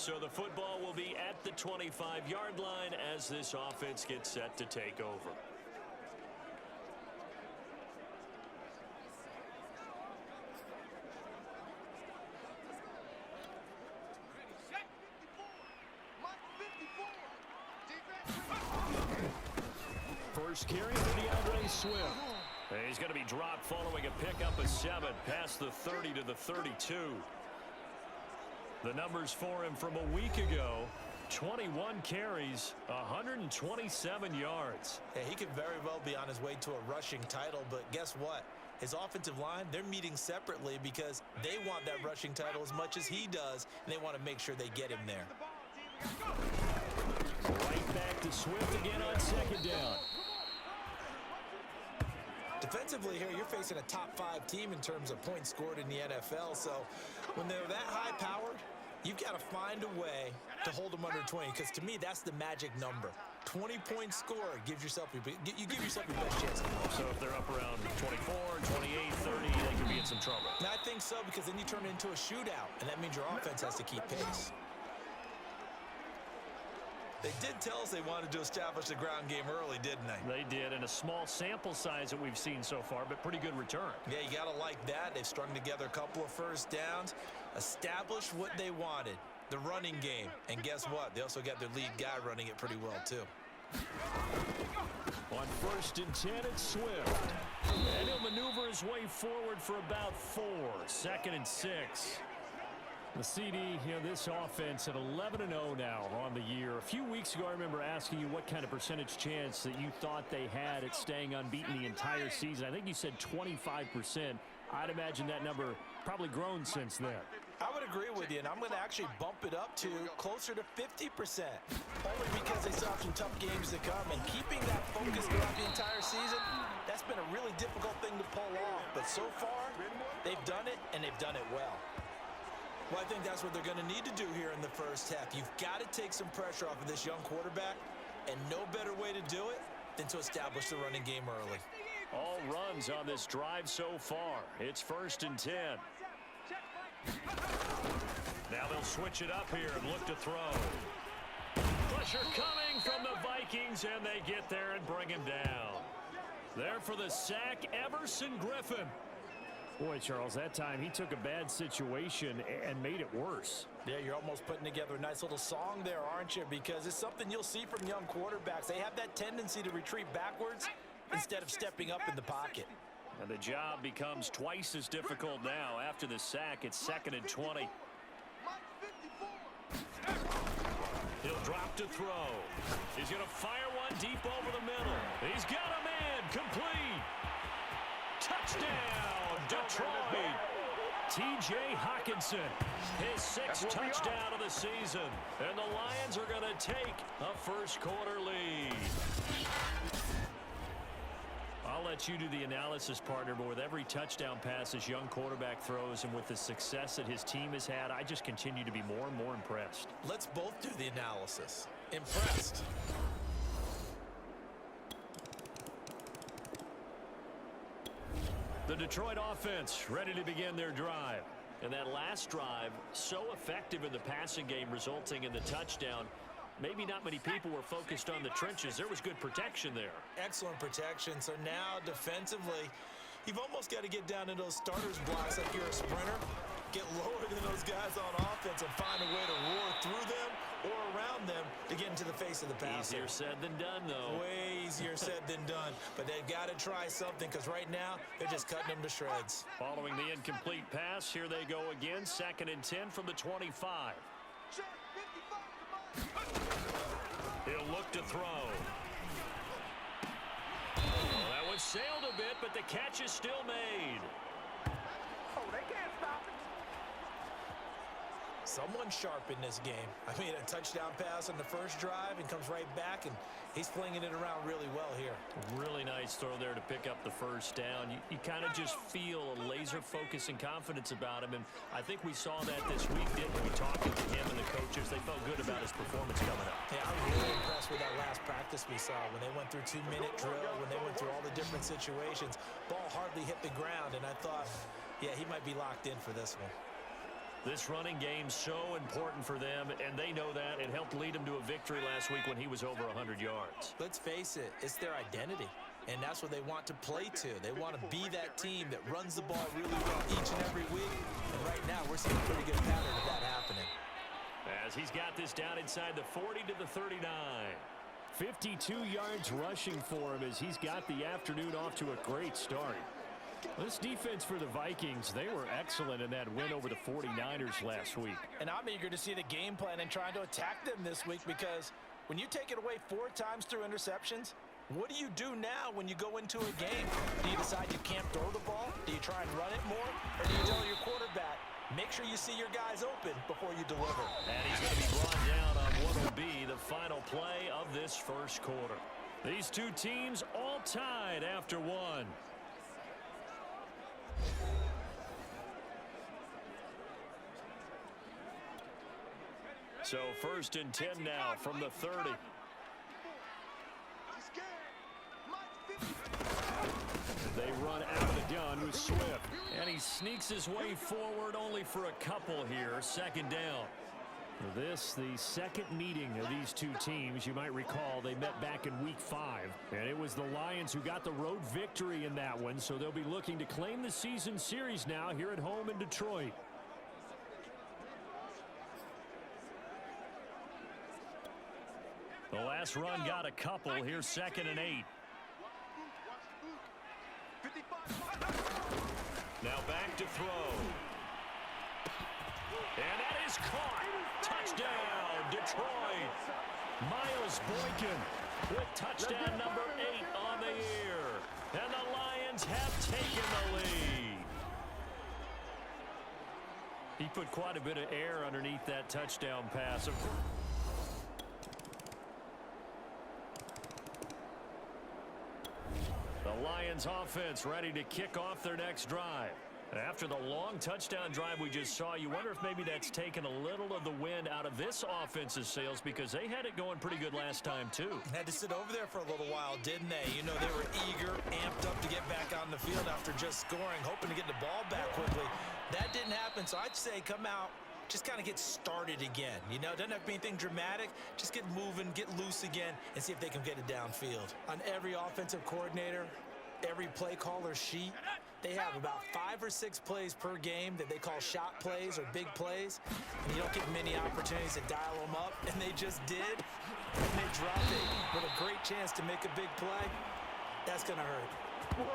So the football will be at the 25-yard line as this offense gets set to take over. First carry for DeAndre Swift. He's going to be dropped following a pickup of 7 past the 30 to the 32. The numbers for him from a week ago: 21 carries, 127 yards. Yeah, he could very well be on his way to a rushing title, but guess what? His offensive line, they're meeting separately because they want that rushing title as much as he does, and they want to make sure they get him there. Right back to Swift again on second down. Defensively here, you're facing a top-5 team in terms of points scored in the NFL, so when they're that high-powered, you've got to find a way to hold them under 20, because to me, that's the magic number. 20 points scored gives yourself you give yourself your best chance. So if they're up around 24, 28, 30, they could be in some trouble. And I think so, because then you turn it into a shootout, and that means your offense has to keep pace. They did tell us they wanted to establish the ground game early, didn't they? They did, and a small sample size that we've seen so far, but pretty good return. Yeah, you got to like that. They've strung together a couple of first downs, established what they wanted, the running game. And guess what? They also got their lead guy running it pretty well, too. On 1st and 10, it's Swift. And he'll maneuver his way forward for about 4. 2nd and 6. The CD, this offense at 11-0 now on the year. A few weeks ago, I remember asking you what kind of percentage chance that you thought they had at staying unbeaten the entire season. I think you said 25%. I'd imagine that number probably grown since then. I would agree with you, and I'm going to actually bump it up to closer to 50%. Only because they still have some tough games to come, and keeping that focus throughout the entire season, that's been a really difficult thing to pull off. But so far, they've done it, and they've done it well. Well, I think that's what they're going to need to do here in the first half. You've got to take some pressure off of this young quarterback, and no better way to do it than to establish the running game early. All runs on this drive so far. It's 1st and 10. Now they'll switch it up here and look to throw. Pressure coming from the Vikings, and they get there and bring him down. There for the sack, Everson Griffin. Boy, Charles, that time he took a bad situation and made it worse. Yeah, you're almost putting together a nice little song there, aren't you? Because it's something you'll see from young quarterbacks. They have that tendency to retreat backwards instead of stepping up in the pocket. And the job becomes twice as difficult now. After the sack, it's 2nd and 20. He'll drop to throw. He's going to fire one deep over the middle. He's got a man complete. Touchdown, Detroit. T.J. Hockenson, his 6th touchdown of the season. And the Lions are going to take a first-quarter lead. I'll let you do the analysis, partner, but with every touchdown pass this young quarterback throws and with the success that his team has had, I just continue to be more and more impressed. Let's both do the analysis. Impressed. The Detroit offense ready to begin their drive. And that last drive, so effective in the passing game, resulting in the touchdown. Maybe not many people were focused on the trenches. There was good protection there. Excellent protection. So now defensively, you've almost got to get down in those starters blocks like you're a sprinter. Get lower than those guys on offense and find a way to roar through them or around them to get into the face of the passer. Easier said than done, though. Way easier said than done. But they've got to try something, because right now they're just cutting them to shreds. Following the incomplete pass, here they go again. 2nd and 10 from the 25. He'll look to throw. Well, that one sailed a bit, but the catch is still made. Oh, they can't stop it. Someone sharp in this game. I mean, a touchdown pass on the first drive and comes right back, and he's flinging it around really well here. Really nice throw there to pick up the first down. You kind of just feel a laser focus and confidence about him, and I think we saw that this week, didn't we? Talking to him and the coaches, they felt good about his performance coming up. Yeah, I was really impressed with that last practice we saw when they went through 2-minute drill, when they went through all the different situations. Ball hardly hit the ground, and I thought, yeah, he might be locked in for this one. This running game's so important for them, and they know that. It helped lead them to a victory last week when he was over 100 yards. Let's face it, it's their identity, and that's what they want to play to. They want to be that team that runs the ball really well each and every week, and right now we're seeing a pretty good pattern of that happening. As he's got this down inside the 40 to the 39. 52 yards rushing for him as he's got the afternoon off to a great start. This defense for the Vikings, they were excellent in that win over the 49ers last week. And I'm eager to see the game plan and trying to attack them this week, because when you take it away 4 times through interceptions, what do you do now when you go into a game? Do you decide you can't throw the ball? Do you try and run it more? Or do you tell your quarterback, make sure you see your guys open before you deliver? And he's going to be brought down on what will be the final play of this first quarter. These two teams all tied after one. So 1st and 10 now from the 30. They run out of the gun with Swift. And he sneaks his way forward only for a couple here. 2nd down. This, the second meeting of these two teams. You might recall they met back in week 5. And it was the Lions who got the road victory in that one. So they'll be looking to claim the season series now here at home in Detroit. The last run got a couple. Here's 2nd and 8. Now back to throw. And that is caught. Touchdown, Detroit. Miles Boykin with touchdown number 8 on the year. And the Lions have taken the lead. He put quite a bit of air underneath that touchdown pass. The Lions offense ready to kick off their next drive. After the long touchdown drive we just saw, you wonder if maybe that's taken a little of the wind out of this offense's sails, because they had it going pretty good last time too. Had to sit over there for a little while, didn't they? You know, they were eager, amped up to get back on the field after just scoring, hoping to get the ball back quickly. That didn't happen, so I'd say come out, just kind of get started again. You know, doesn't have to be anything dramatic. Just get moving, get loose again, and see if they can get it downfield. On every offensive coordinator, every play caller sheet, they have about 5 or 6 plays per game that they call shot plays or big plays. And you don't get many opportunities to dial them up, and they just did. And they dropped it with a great chance to make a big play. That's going to hurt. Whoa.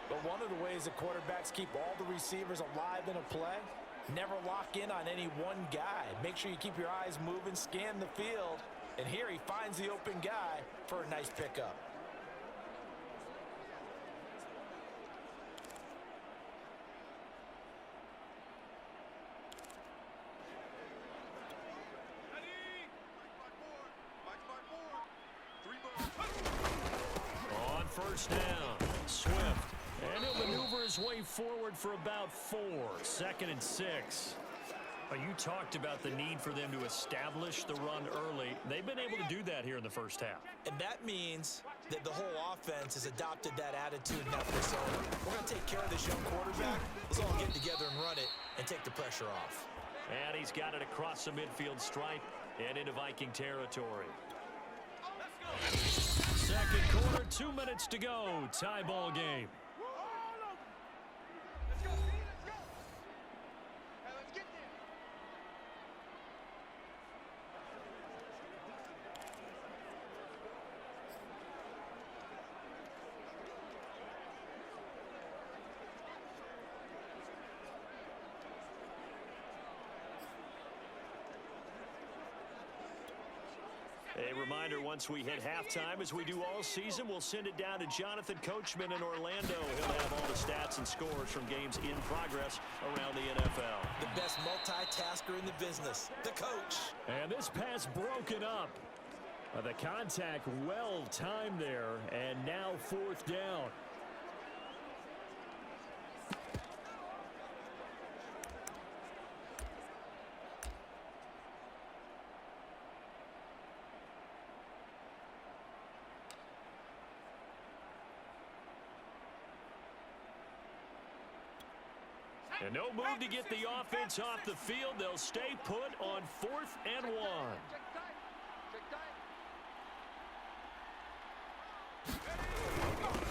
But one of the ways the quarterbacks keep all the receivers alive in a play, never lock in on any one guy. Make sure you keep your eyes moving, scan the field, and here he finds the open guy for a nice pickup. On 1st down, Swift. And he'll maneuver his way forward for about 4. 2nd and 6. You talked about the need for them to establish the run early. They've been able to do that here in the first half. And that means that the whole offense has adopted that attitude and that persona. We're going to take care of this young quarterback. Let's all get together and run it and take the pressure off. And he's got it across the midfield stripe and into Viking territory. 2nd quarter, 2 minutes to go. Tie ball game. A reminder, once we hit halftime, as we do all season, we'll send it down to Jonathan Coachman in Orlando. He'll have all the stats and scores from games in progress around the NFL. The best multitasker in the business, the coach. And this pass broken up. The contact well timed there, and now 4th down. And no move to get the offense off the field. They'll stay put on 4th and 1.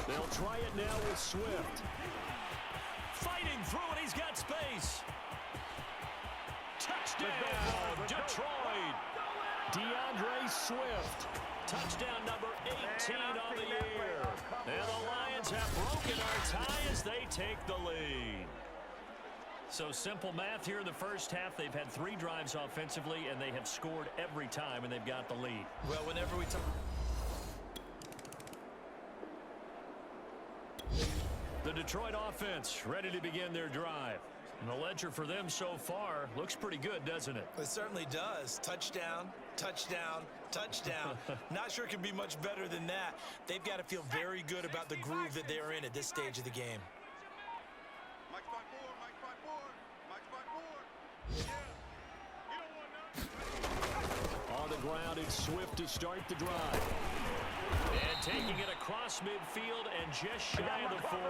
They'll try it now with Swift. Fighting through it, he's got space. Touchdown, Detroit. DeAndre Swift. Touchdown number 18 on the year. And the Lions have broken our tie as they take the lead. So simple math here in the first half. They've had 3 drives offensively, and they have scored every time, and they've got the lead. Well, whenever we talk... The Detroit offense ready to begin their drive. And the ledger for them so far looks pretty good, doesn't it? It certainly does. Touchdown, touchdown, touchdown. Not sure it can be much better than that. They've got to feel very good about the groove that they're in at this stage of the game. On the ground, it's Swift to start the drive. And taking it across midfield and just shy of the 40.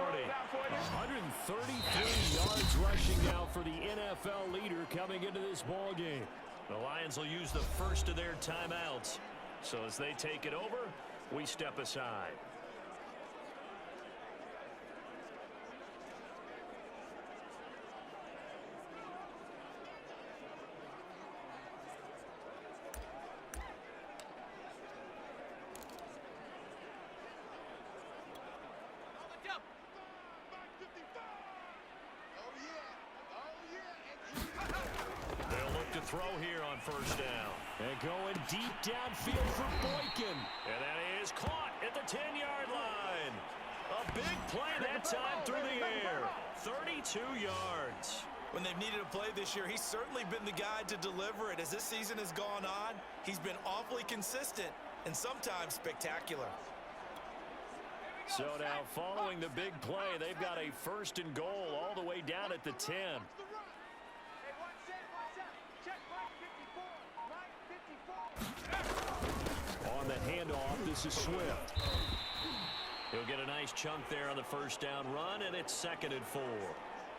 133 yards rushing now for the NFL leader coming into this ball game. The Lions will use the first of their timeouts. So as they take it over, we step aside. Throw here on first down. And going deep downfield for Boykin. And that is caught at the 10-yard line. A big play that time through the air. 32 yards. When they've needed a play this year, he's certainly been the guy to deliver it. As this season has gone on, he's been awfully consistent and sometimes spectacular. So now following the big play, they've got a 1st and goal all the way down at the 10. On the handoff, this is Swift. He'll get a nice chunk there on the first down run, and it's 2nd and 4.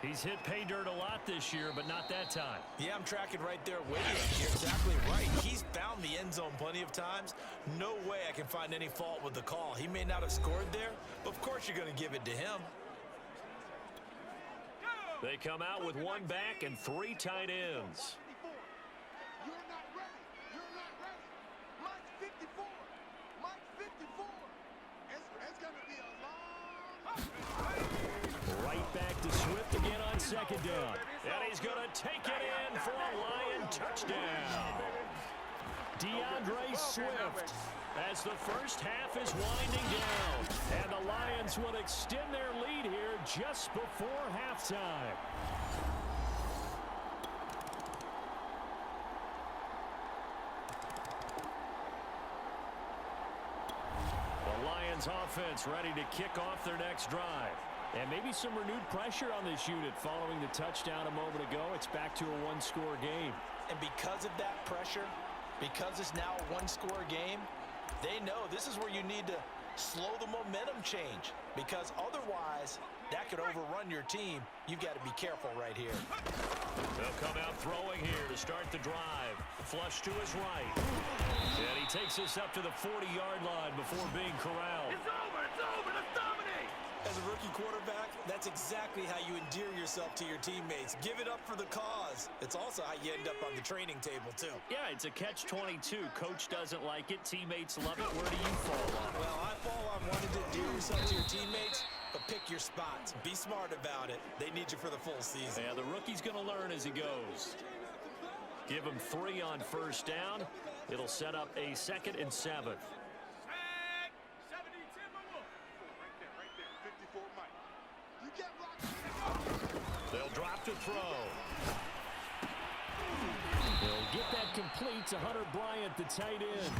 He's hit pay dirt a lot this year, but not that time. Yeah, I'm tracking right there with you. You're exactly right. He's found the end zone plenty of times. No way I can find any fault with the call. He may not have scored there, but of course you're going to give it to him. They come out with 1 back and 3 tight ends. Right back to Swift again on 2nd down. And he's going to take it in for a Lion touchdown. DeAndre Swift as the first half is winding down. And the Lions will extend their lead here just before halftime. The Lions offense ready to kick off their next drive. And maybe some renewed pressure on this unit following the touchdown a moment ago. It's back to a 1-score game. And because of that pressure, because it's now a 1-score game, they know this is where you need to slow the momentum change. Because otherwise, that could overrun your team. You've got to be careful right here. They'll come out throwing here to start the drive. Flush to his right. And he takes us up to the 40-yard line before being corralled. It's over, let's dominate! As a rookie quarterback, that's exactly how you endear yourself to your teammates. Give it up for the cause. It's also how you end up on the training table, too. Yeah, it's a catch-22. Coach doesn't like it. Teammates love it. Where do you fall on it? Well, I fall on wanting to endear yourself to your teammates, but pick your spots. Be smart about it. They need you for the full season. Yeah, the rookie's going to learn as he goes. Give him 3 on first down. It'll set up a 2nd and 7. They'll drop to throw. They'll get that complete to Hunter Bryant, the tight end.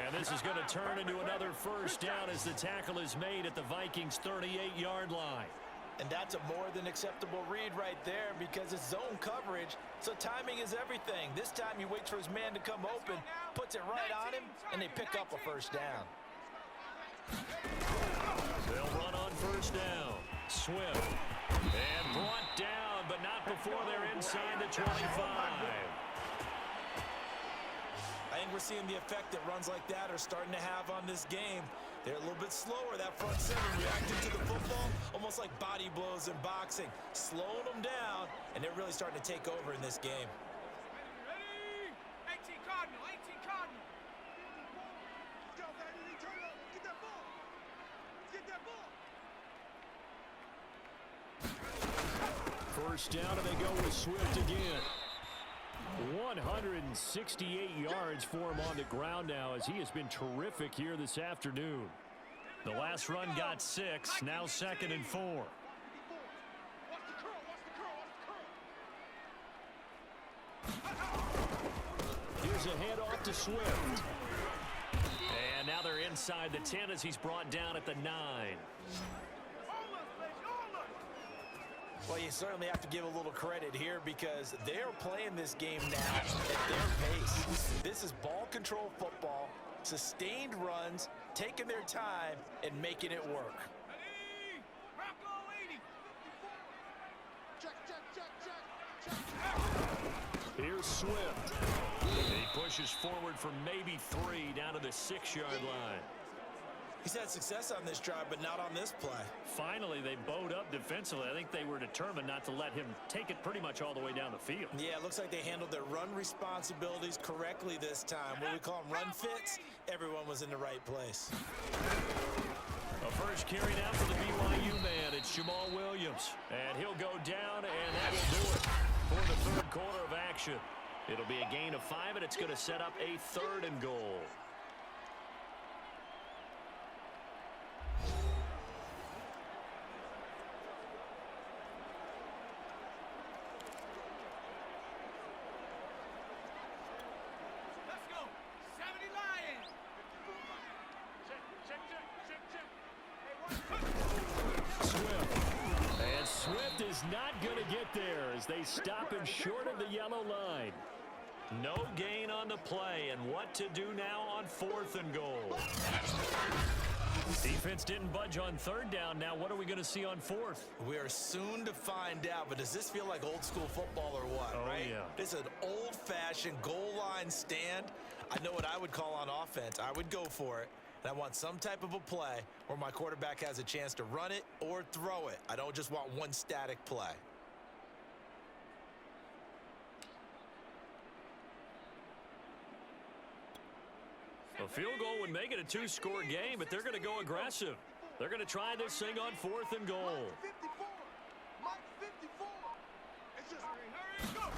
And this is going to turn into another first down as the tackle is made at the Vikings' 38-yard line. And that's a more than acceptable read right there because it's zone coverage, so timing is everything. This time he waits for his man to come open, puts it right on him, and they pick up a first down. They'll run on first down. Swift. And brought down but not before they're inside the 25. I think we're seeing the effect that runs like that are starting to have on this game. They're a little bit slower, that front seven, reacting to the football, almost like body blows in boxing, slowing them down, and they're really starting to take over in this game. Ready? 18 Cardinal, 18 Cardinal. Let's go, baby. Turn up. Get that ball. Get that ball. First down, and they go with Swift again. 168 yards for him on the ground now as he has been terrific here this afternoon. The last run got 6, now 2nd and 4. Watch the curl, watch the curl. Here's a handoff to Swift. And now they're inside the 10 as he's brought down at the 9. Well, you certainly have to give a little credit here because they're playing this game now at their pace. This is ball control football, sustained runs, taking their time, and making it work. Ready? Bronco 80. Check, check, check, check, check. Here's Swift. He pushes forward for maybe 3 down to the 6-yard line. He's had success on this drive, but not on this play. Finally, they bowed up defensively. I think they were determined not to let him take it pretty much all the way down the field. Yeah, it looks like they handled their run responsibilities correctly this time. What we call them run fits, everyone was in the right place. A first carry now for the BYU man. It's Jamal Williams. And he'll go down, and that will do it for the third quarter of action. It'll be a gain of 5, and it's going to set up a 3rd and goal. Let's go. 70 Lions. Check, check, check, check, check. Swift. And Swift is not going to get there as they stop him short of the yellow line. No gain on the play, and what to do now on 4th and goal. Defense didn't budge on 3rd down. Now what are we going to see on 4th? We are soon to find out, but does this feel like old school football or what, Oh, right? yeah. This is an old-fashioned goal line stand. I know what I would call on offense. I would go for it, and I want some type of a play where my quarterback has a chance to run it or throw it. I don't just want one static play. A field goal would make it a 2-score game, but they're going to go aggressive. They're going to try this thing on 4th and goal. 54. Mike 54. It's just hurry, go.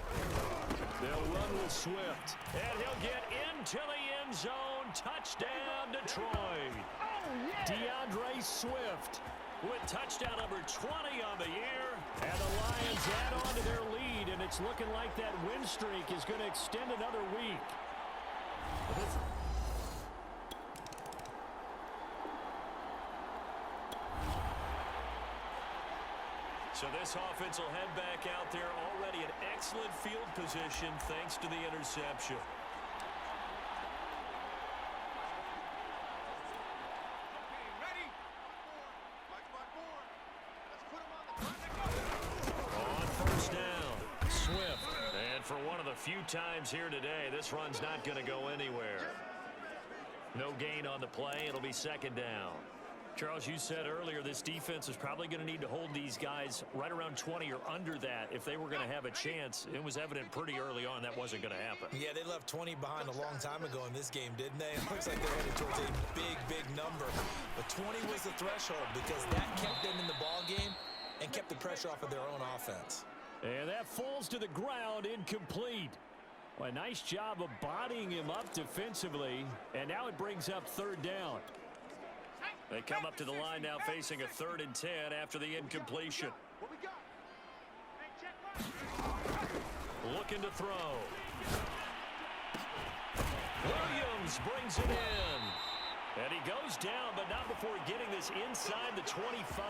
They'll run with Swift, and he'll get into the end zone. Touchdown, Detroit. DeAndre Swift with touchdown number 20 on the year. And the Lions add on to their lead, and it's looking like that win streak is going to extend another week. So this offense will head back out there, already in excellent field position thanks to the interception. Ready? Let's put him on the On first down, Swift. And for one of the few times here today, this run's not going to go anywhere. No gain on the play. It'll be 2nd down. Charles, you said earlier this defense is probably going to need to hold these guys right around 20 or under that if they were going to have a chance. It was evident pretty early on that wasn't going to happen. Yeah, they left 20 behind a long time ago in this game, didn't they? It looks like they're headed towards a big, big number. But 20 was the threshold because that kept them in the ball game and kept the pressure off of their own offense. And that falls to the ground, incomplete. Well, a nice job of bodying him up defensively, and now it brings up 3rd down. They come up to the line now facing a 3rd and 10 after the incompletion. What we got? Looking to throw. Williams brings it in. And he goes down, but not before getting this inside the 25.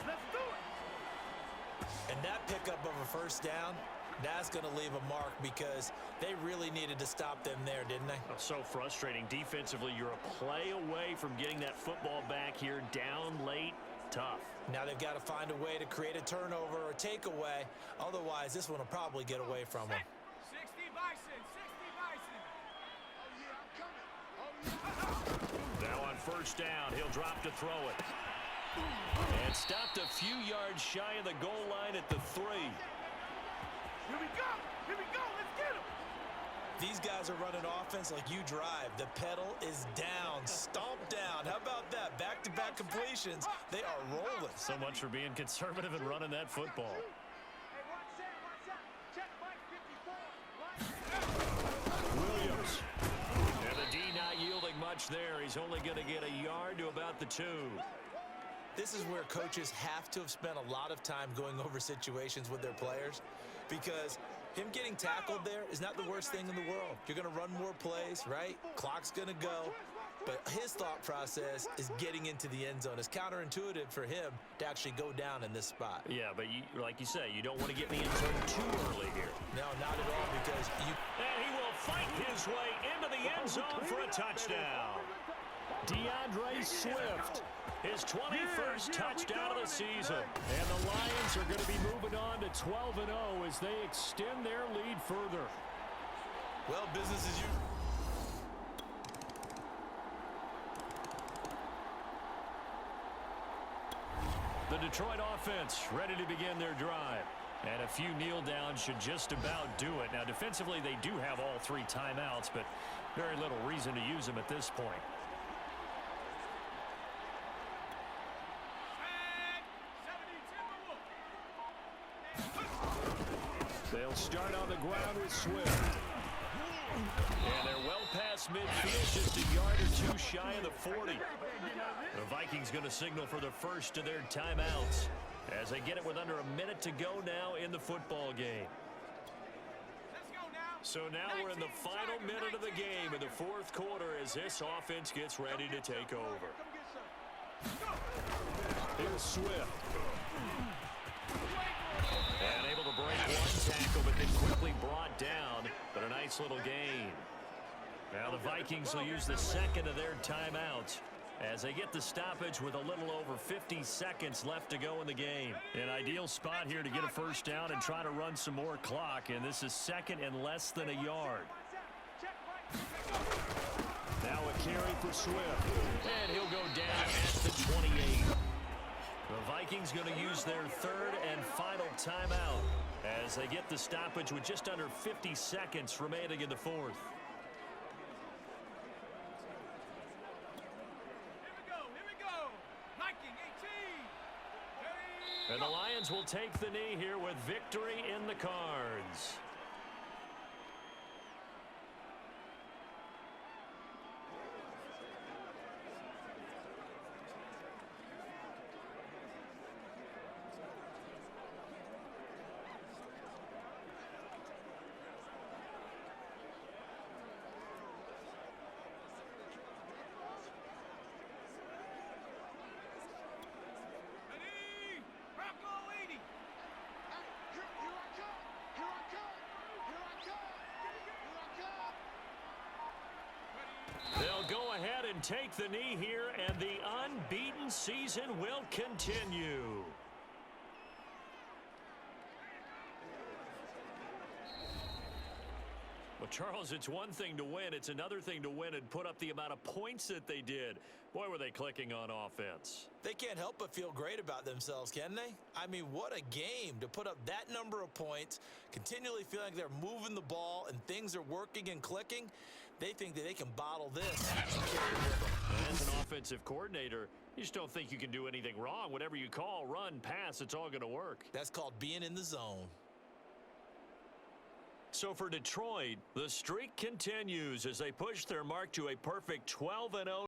Let's do it. And that pickup of a 1st down, that's going to leave a mark because they really needed to stop them there, didn't they? So frustrating. Defensively, you're a play away from getting that football back here down late. tough. Now they've got to find a way to create a turnover or takeaway. Otherwise, this one will probably get away from them. 60 Bison, 60 Bison. Oh, yeah, I'm coming. Now on first down, he'll drop to throw it. And stopped a few yards shy of the goal line at the 3. Here we go. Here we go. Let's get him. These guys are running offense like you drive. The pedal is down, stomped down. How about that? Back-to-back completions. They are rolling. So much for being conservative and running that football. Hey, watch that. Check Mike 54. Williams. And the D not yielding much there. He's only going to get a yard to about the 2. This is where coaches have to have spent a lot of time going over situations with their players, because him getting tackled there is not the worst thing in the world. You're going to run more plays, right? Clock's going to go. But his thought process is getting into the end zone. It's counterintuitive for him to actually go down in this spot. Yeah, but like you say, you don't want to get in the end zone too early here. No, not at all, because you... And he will fight his way into the end zone for a touchdown. DeAndre Swift, his 21st touchdown of the season. And the Lions are going to be moving on to 12-0 as they extend their lead further. Well, business as usual. The Detroit offense ready to begin their drive. And a few kneel downs should just about do it. Now, defensively, they do have all 3 timeouts, but very little reason to use them at this point. They'll start on the ground with Swift. And they're well past midfield, just a yard or 2 shy of the 40. The Vikings going to signal for the first of their timeouts as they get it with under a minute to go now in the football game. So now we're in the final minute of the game in the 4th quarter as this offense gets ready to take over. Here's Swift. And able to break 1 tackle, but then quickly brought down. But a nice little gain. Now the Vikings will use the second of their timeouts as they get the stoppage with a little over 50 seconds left to go in the game. An ideal spot here to get a first down and try to run some more clock. And this is second and less than a yard. Now a carry for Swift. And he'll go down at the 28. The Vikings going to use their 3rd and final timeout as they get the stoppage with just under 50 seconds remaining in the 4th. Here we go. Viking 18. And the Lions will take the knee here with victory in the cards. They'll go ahead and take the knee here, and the unbeaten season will continue. Well, Charles, it's one thing to win. It's another thing to win and put up the amount of points that they did. Boy, were they clicking on offense. They can't help but feel great about themselves, can they? I mean, what a game to put up that number of points, continually feeling like they're moving the ball and things are working and clicking. They think that they can bottle this and carry it with them. As an offensive coordinator, you just don't think you can do anything wrong. Whatever you call, run, pass, it's all going to work. That's called being in the zone. So for Detroit, the streak continues as they push their mark to a perfect 12-0.